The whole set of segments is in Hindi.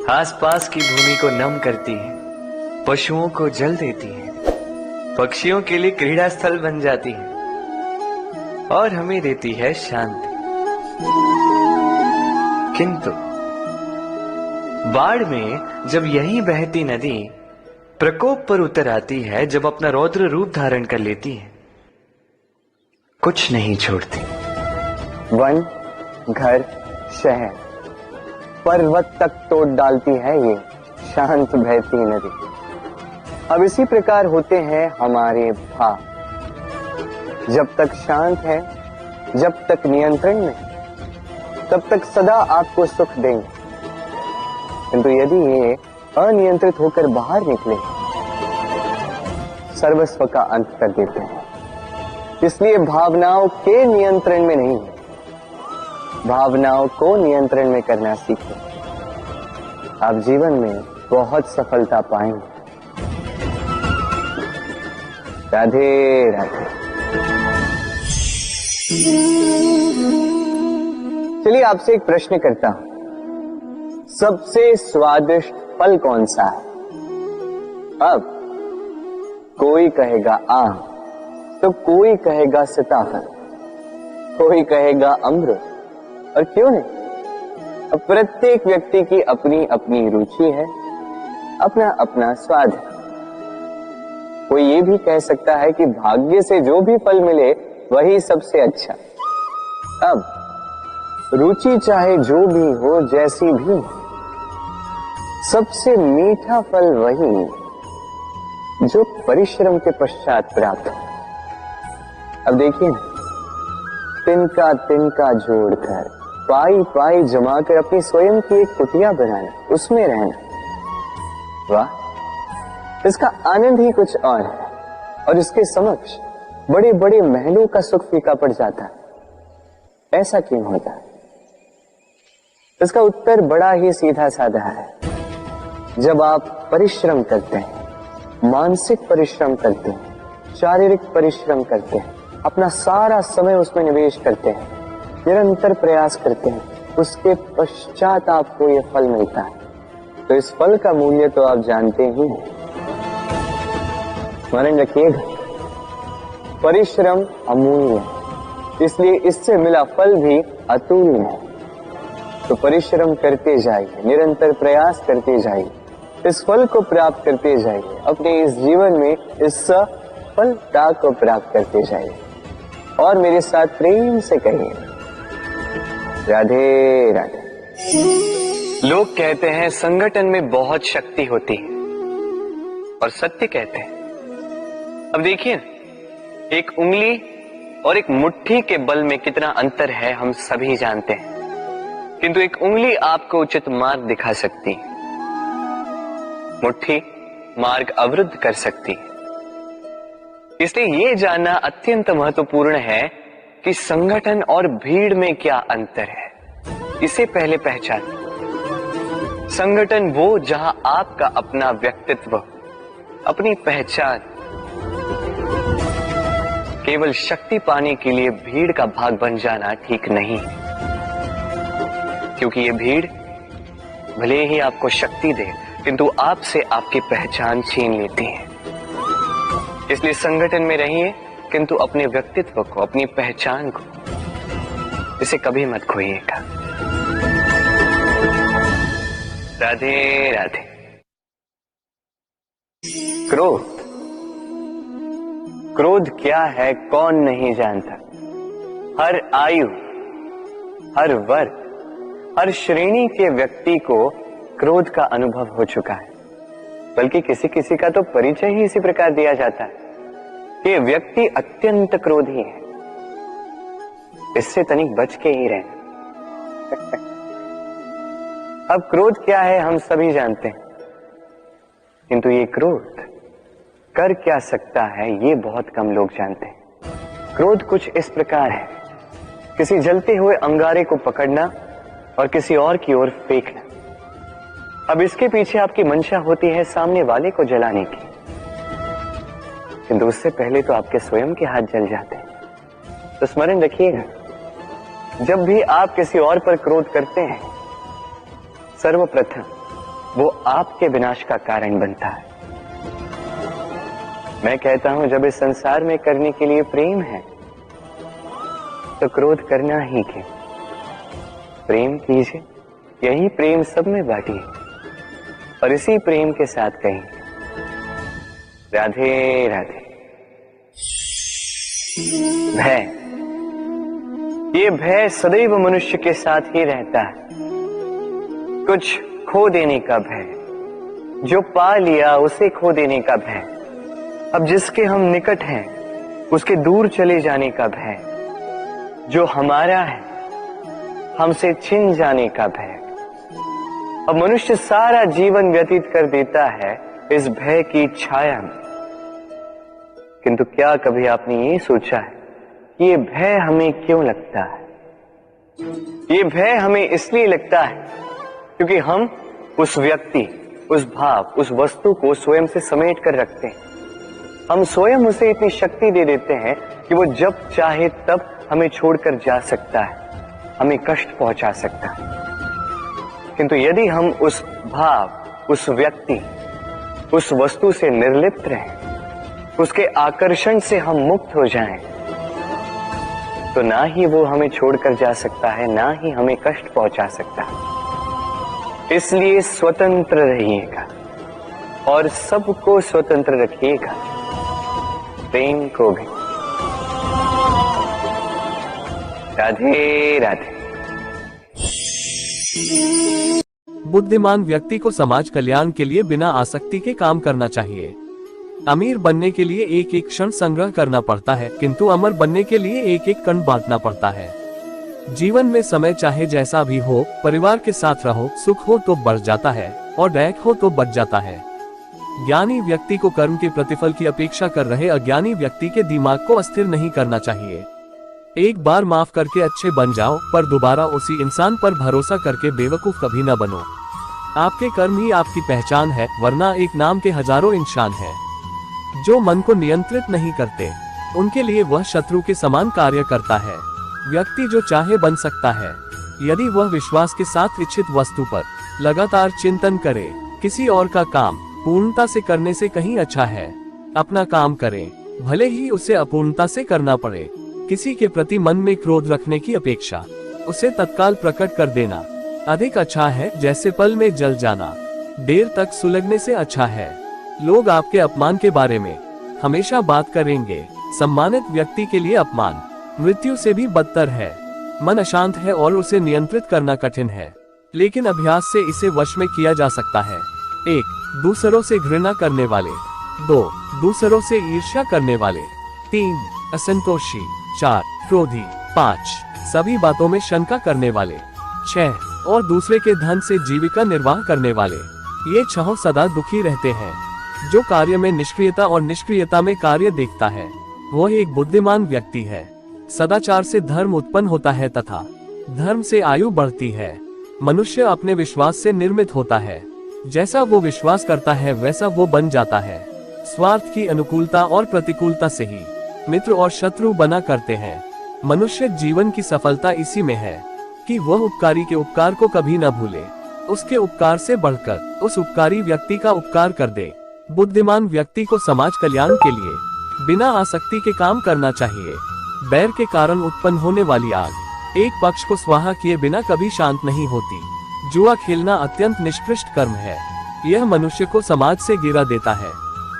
आसपास की भूमि को नम करती है, पशुओं को जल देती है, पक्षियों के लिए क्रीड़ा स्थल बन जाती है और हमें देती है शांति। किंतु बाढ़ में जब यही बहती नदी प्रकोप पर उतर आती है, जब अपना रौद्र रूप धारण कर लेती है, कुछ नहीं छोड़ती। वन, घर, शहर, पर्वत तक तोड़ डालती है ये शांत बहती नदी। अब इसी प्रकार होते हैं हमारे भाव। जब तक शांत है, जब तक नियंत्रण में, तब तक सदा आपको सुख देंगे। किंतु यदि ये अनियंत्रित होकर बाहर निकले, सर्वस्व का अंत कर देते हैं। इसलिए भावनाओं के नियंत्रण में नहीं है, भावनाओं को नियंत्रण में करना सीखें। आप जीवन में बहुत सफलता पाएंगे। राधे राधे। चलिए आपसे एक प्रश्न करता हूं, सबसे स्वादिष्ट फल कौन सा है? अब कोई कहेगा आम, तो कोई कहेगा सीताफल, कोई कहेगा अमरूद, और क्यों नहीं? अब प्रत्येक व्यक्ति की अपनी अपनी रुचि है, अपना अपना स्वाद है। कोई ये भी कह सकता है कि भाग्य से जो भी फल मिले वही सबसे अच्छा। अब रुचि चाहे जो भी हो, जैसी भी हो, सबसे मीठा फल वही जो परिश्रम के पश्चात प्राप्त हो। अब देखिए, तिनका तिनका जोड़कर, पाई पाई जमाकर अपनी स्वयं की एक कुटिया बनाना, उसमें रहना, वाह, इसका आनंद ही कुछ और है। और इसके समक्ष बड़े बड़े महलों का सुख फीका पड़ जाता है। ऐसा क्यों होता है? इसका उत्तर बड़ा ही सीधा साधा है। जब आप परिश्रम करते हैं, मानसिक परिश्रम करते हैं, शारीरिक परिश्रम करते हैं, अपना सारा समय उसमें निवेश करते हैं, निरंतर प्रयास करते हैं, उसके पश्चात आपको यह फल मिलता है, तो इस फल का मूल्य तो आप जानते ही हैं। स्मरण रखिएगा, परिश्रम अमूल्य है, इसलिए इससे मिला फल भी अतुल्य है। तो परिश्रम करते जाइए, निरंतर प्रयास करते जाइए, इस फल को प्राप्त करते जाइए, अपने इस जीवन में इस सफलता को प्राप्त करते जाइए। और मेरे साथ प्रेम से कहिए, राधे राधे। लोग कहते हैं संगठन में बहुत शक्ति होती है, और सत्य कहते हैं। अब देखिए, एक उंगली और एक मुट्ठी के बल में कितना अंतर है हम सभी जानते हैं। किंतु एक उंगली आपको उचित मार्ग दिखा सकती है, मुट्ठी मार्ग अवरुद्ध कर सकती है। इसलिए यह जानना अत्यंत महत्वपूर्ण है कि संगठन और भीड़ में क्या अंतर है। इसे पहले पहचान। संगठन वो जहां आपका अपना व्यक्तित्व, अपनी पहचान, केवल शक्ति पाने के लिए भीड़ का भाग बन जाना ठीक नहीं, क्योंकि ये भीड़ भले ही आपको शक्ति दे, किंतु आपसे आपकी पहचान छीन लेती है। इसलिए संगठन में रहिए, किंतु अपने व्यक्तित्व को, अपनी पहचान को, इसे कभी मत खोइएगा। राधे राधे। क्रोध, क्रोध क्या है कौन नहीं जानता। हर आयु, हर वर्ग, हर श्रेणी के व्यक्ति को क्रोध का अनुभव हो चुका है। बल्कि किसी किसी का तो परिचय ही इसी प्रकार दिया जाता है कि व्यक्ति अत्यंत क्रोधी है, इससे तनिक बच के ही रहना। अब क्रोध क्या है हम सभी जानते हैं, किंतु ये क्रोध कर क्या सकता है ये बहुत कम लोग जानते हैं। क्रोध कुछ इस प्रकार है, किसी जलते हुए अंगारे को पकड़ना और किसी और की ओर फेंकना। अब इसके पीछे आपकी मंशा होती है सामने वाले को जलाने की, किंतु उससे पहले तो आपके स्वयं के हाथ जल जाते हैं। तो स्मरण रखिएगा, जब भी आप किसी और पर क्रोध करते हैं, सर्वप्रथम वो आपके विनाश का कारण बनता है। मैं कहता हूं जब इस संसार में करने के लिए प्रेम है तो क्रोध करना ही क्यों। प्रेम कीजिए, यही प्रेम सब में बांटिए और इसी प्रेम के साथ कहेंगे राधे राधे। भय, ये भय सदैव मनुष्य के साथ ही रहता है। कुछ खो देने का भय, जो पा लिया उसे खो देने का भय, अब जिसके हम निकट हैं उसके दूर चले जाने का भय, जो हमारा है हमसे छिन जाने का भय। अब मनुष्य सारा जीवन व्यतीत कर देता है इस भय की छाया में। किंतु क्या कभी आपने ये सोचा है कि ये भय हमें क्यों लगता है? ये भय हमें इसलिए लगता है क्योंकि हम उस व्यक्ति, उस भाव, उस वस्तु को स्वयं से समेट कर रखते हैं। हम स्वयं उसे इतनी शक्ति दे देते हैं कि वो जब चाहे तब हमें छोड़कर जा सकता है, हमें कष्ट पहुंचा सकता है। किंतु यदि हम उस भाव, उस व्यक्ति, उस वस्तु से निर्लिप्त रहें, उसके आकर्षण से हम मुक्त हो जाएं, तो ना ही वो हमें छोड़कर जा सकता है, ना ही हमें कष्ट पहुंचा सकता है। इसलिए स्वतंत्र रहिएगा और सबको स्वतंत्र रखिएगा, प्रेम को भी। राधे राधे। बुद्धिमान व्यक्ति को समाज कल्याण के लिए बिना आसक्ति के काम करना चाहिए। अमीर बनने के लिए एक एक क्षण संग्रह करना पड़ता है, किंतु अमर बनने के लिए एक एक कण बांटना पड़ता है। जीवन में समय चाहे जैसा भी हो, परिवार के साथ रहो, सुख हो तो बढ़ जाता है और दैक हो तो बढ़ जाता है। ज्ञानी व्यक्ति को कर्म के प्रतिफल की अपेक्षा कर रहे अज्ञानी व्यक्ति के दिमाग को अस्थिर नहीं करना चाहिए। एक बार माफ करके अच्छे बन जाओ, पर दोबारा उसी इंसान पर भरोसा करके बेवकूफ कभी न बनो। आपके कर्म ही आपकी पहचान है, वरना एक नाम के हजारों इंसान हैं। जो मन को नियंत्रित नहीं करते, उनके लिए वह शत्रु के समान कार्य करता है। व्यक्ति जो चाहे बन सकता है, यदि वह विश्वास के साथ इच्छित वस्तु पर लगातार चिंतन करे। किसी और का काम पूर्णता से करने से कहीं अच्छा है अपना काम करें, भले ही उसे अपूर्णता से करना पड़े। किसी के प्रति मन में क्रोध रखने की अपेक्षा उसे तत्काल प्रकट कर देना अधिक अच्छा है, जैसे पल में जल जाना देर तक सुलगने से अच्छा है। लोग आपके अपमान के बारे में हमेशा बात करेंगे। सम्मानित व्यक्ति के लिए अपमान मृत्यु से भी बदतर है। मन अशांत है और उसे नियंत्रित करना कठिन है, लेकिन अभ्यास से इसे वश में किया जा सकता है। 1. दूसरों से घृणा करने वाले। 2. दूसरों से ईर्ष्या करने वाले। 3. असंतोषी। 4. क्रोधी। 5. सभी बातों में शंका करने वाले। 6. और दूसरे के धन से जीविका निर्वाह करने वाले। ये 6 सदा दुखी रहते हैं। जो कार्य में निष्क्रियता और निष्क्रियता में कार्य देखता है, वह एक बुद्धिमान व्यक्ति है। सदाचार से धर्म उत्पन्न होता है तथा धर्म से आयु बढ़ती है। मनुष्य अपने विश्वास से निर्मित होता है। जैसा वो विश्वास करता है वैसा वो बन जाता है। स्वार्थ की अनुकूलता और प्रतिकूलता से ही मित्र और शत्रु बना करते हैं। मनुष्य जीवन की सफलता इसी में है कि वह उपकारी के उपकार को कभी न भूले, उसके उपकार से बढ़कर उस उपकारी व्यक्ति का उपकार कर दे। बुद्धिमान व्यक्ति को समाज कल्याण के लिए बिना आसक्ति के काम करना चाहिए। बैर के कारण उत्पन्न होने वाली आग एक पक्ष को स्वाहा किए बिना कभी शांत नहीं होती। जुआ खेलना अत्यंत निष्कृष्ट कर्म है। यह मनुष्य को समाज से गिरा देता है।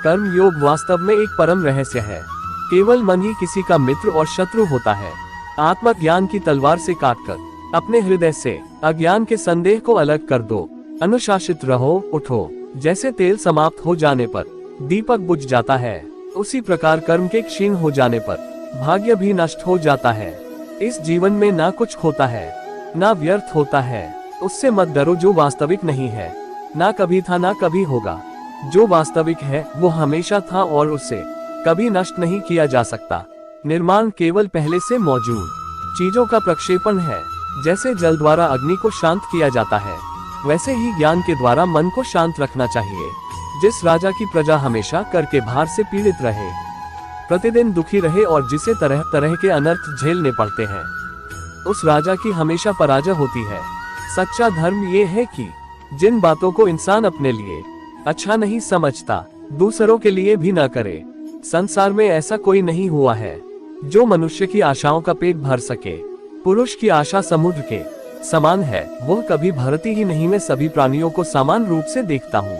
कर्म योग वास्तव में एक परम रहस्य है। केवल मन ही किसी का मित्र और शत्रु होता है। आत्मज्ञान की तलवार से काटकर अपने हृदय से अज्ञान के संदेह को अलग कर दो। अनुशासित रहो, उठो। जैसे तेल समाप्त हो जाने पर दीपक बुझ जाता है, उसी प्रकार कर्म के क्षीण हो जाने पर भाग्य भी नष्ट हो जाता है। इस जीवन में ना कुछ होता है, ना व्यर्थ होता है। उससे मत डरो जो वास्तविक नहीं है। ना कभी था ना कभी होगा। जो वास्तविक है वो हमेशा था और उसे कभी नष्ट नहीं किया जा सकता। निर्माण केवल पहले से मौजूद चीजों का प्रक्षेपण है। जैसे जल द्वारा अग्नि को शांत किया जाता है, वैसे ही ज्ञान के द्वारा मन को शांत रखना चाहिए। जिस राजा की प्रजा हमेशा कर के भार से पीड़ित रहे, प्रतिदिन दुखी रहे और जिसे तरह तरह के अनर्थ झेलने पड़ते हैं, उस राजा की हमेशा पराजय होती है। सच्चा धर्म ये है कि जिन बातों को इंसान अपने लिए अच्छा नहीं समझता, दूसरों के लिए भी न करे। संसार में ऐसा कोई नहीं हुआ है जो मनुष्य की आशाओं का पेट भर सके। पुरुष की आशा समुद्र के समान है, वह कभी भरती ही नहीं। मैं सभी प्राणियों को समान रूप से देखता हूँ,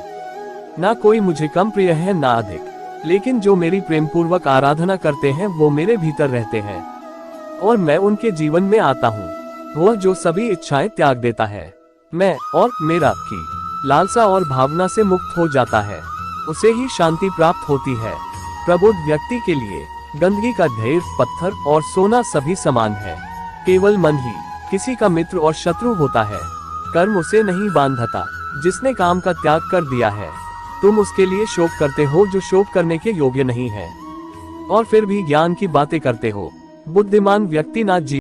ना कोई मुझे कम प्रिय है ना अधिक, लेकिन जो मेरी प्रेम पूर्वक आराधना करते हैं वो मेरे भीतर रहते हैं और मैं उनके जीवन में आता हूँ। वह जो सभी इच्छाएं त्याग देता है, मैं और मेरा की लालसा और भावना से मुक्त हो जाता है, उसे ही शांति प्राप्त होती है। प्रबुद्ध व्यक्ति के लिए गंदगी का ढेर, पत्थर और सोना सभी समान है। केवल मन ही किसी का मित्र और शत्रु होता है। कर्म उसे नहीं बांधता जिसने काम का त्याग कर दिया है। तुम उसके लिए शोक करते हो जो शोक करने के योग्य नहीं है, और फिर भी ज्ञान की बातें करते हो। बुद्धिमान व्यक्ति ना जी